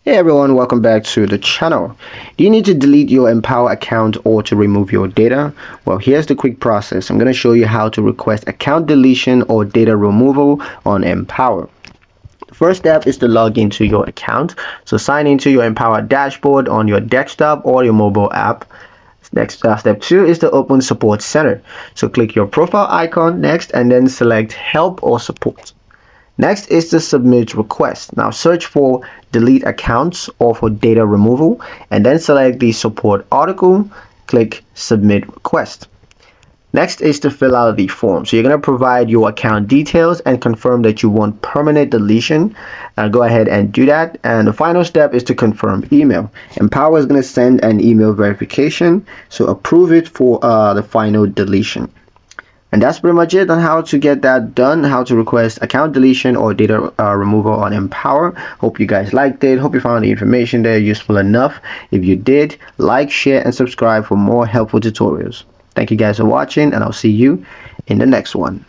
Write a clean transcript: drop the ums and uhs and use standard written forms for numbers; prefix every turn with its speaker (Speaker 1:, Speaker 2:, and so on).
Speaker 1: Hey everyone, welcome back to the channel. Do you need to delete your Empower account or to remove your data? Well, here's the quick process. I'm going to show you how to request account deletion or data removal on Empower. The first step is to log into your account. So sign into your Empower dashboard on your desktop or your mobile app. Next, step 2 is to open Support Center. So click your profile icon next and then select Help or Support. Next is the submit request. Now search for delete accounts or for data removal and then select the support article, click submit request. Next is to fill out the form. So you're going to provide your account details and confirm that you want permanent deletion. Go ahead and do that. And the final step is to confirm email. Empower is going to send an email verification. So approve it for the final deletion. And that's pretty much it on how to get that done, how to request account deletion or data removal on Empower. Hope you guys liked it. Hope you found the information there useful enough. If you did, like, share, and subscribe for more helpful tutorials. Thank you guys for watching, and I'll see you in the next one.